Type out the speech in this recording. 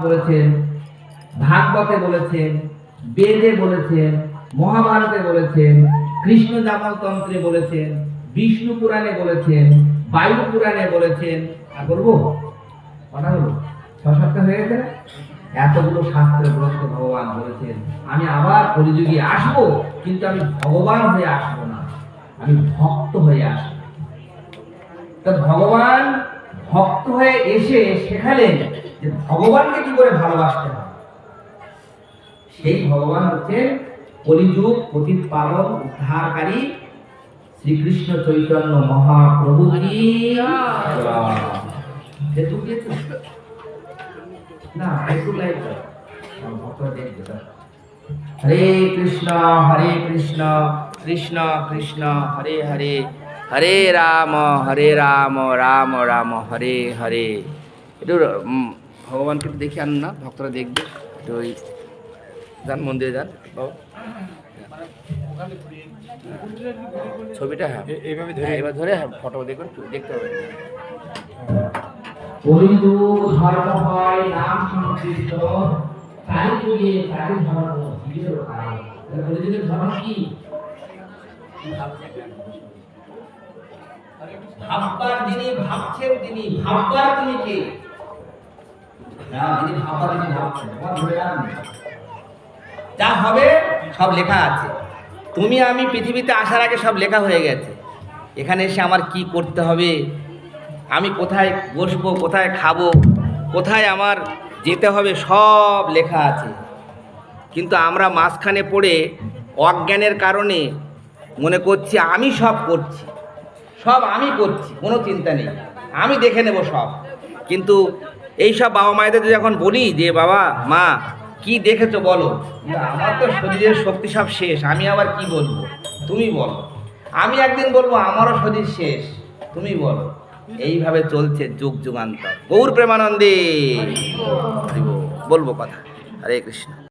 বলেছেন, ভাগবতে বলেছেন, বেদে বলেছেন, মহাভারতে বলেছেন, কৃষ্ণ জামলতন্ত্রে বলেছেন, বিষ্ণু পুরাণে বলেছেন, বায়ু পুরাণে বলেছেন। আর বলবো কথা হলো 6-7টা হয়ে গেছে। এতগুলো শাস্ত্রের গ্রন্থ ভগবান বলেছেন আমি আবার কলিযুগে আসবো, কিন্তু আমি ভগবান হয়ে আসবো না, আমি ভক্ত হয়ে আসবো। তো ভগবান ভক্ত হয়ে এসে শেখালেন যে ভগবানকে কি করে ভালোবাসতে হয়। সেই ভগবান হচ্ছে কলিযুগ পতিত পাবন উদ্ধারকারী শ্রীকৃষ্ণ চৈতন্য মহাপ্রভু কি না একটু লাইক হরে কৃষ্ণ কৃষ্ণ কৃষ্ণ হরে হরে, হরে রাম রাম রাম হরে হরে। একটু ভগবানকে দেখে আনুন না, ভক্তরা দেখবে। একটু ওই যান, মন্দিরে যান বাবা, ছবিটা হ্যাঁ এইভাবে ধরে, এবার ধরে হ্যাঁ ফটো দেখবেন, দেখতে হবে। কলিযুগ ধর্ম হয় নাম সংকীর্ত, কালিযুগে কালী ধর্ম বিজয় কাল। কলিযুগের ধর্ম কি? ভাববার যিনি, ভাবছেন তিনি, ভাববার তিনি কে? যিনি ভাববার তিনি ভাবছেন, যা হবে সব লেখা আছে। তুমি আমি পৃথিবীতে আসার আগে সব লেখা হয়ে গেছে। এখানে এসে আমার কি করতে হবে, আমি কোথায় বসবো, কোথায় খাবো, কোথায় আমার যেতে হবে, সব লেখা আছে। কিন্তু আমরা মাঝখানে পড়ে অজ্ঞানের কারণে মনে করছি আমি সব করছি, সব আমি করছি, কোনো চিন্তা নেই, আমি দেখে নেব সব। কিন্তু এই সব বাবা মায়েদের যখন বলি যে বাবা মা কি দেখেছো বলো, আমার তো শরীরের শক্তি সব শেষ, আমি আবার কি বলবো, তুমি বলো। আমি একদিন বলবো আমারও শরীর শেষ, তুমি বলো। এইভাবে চলছে যুগ যুগান্তর। গৌর প্রেমানন্দে বলবো কথা। হরে কৃষ্ণ।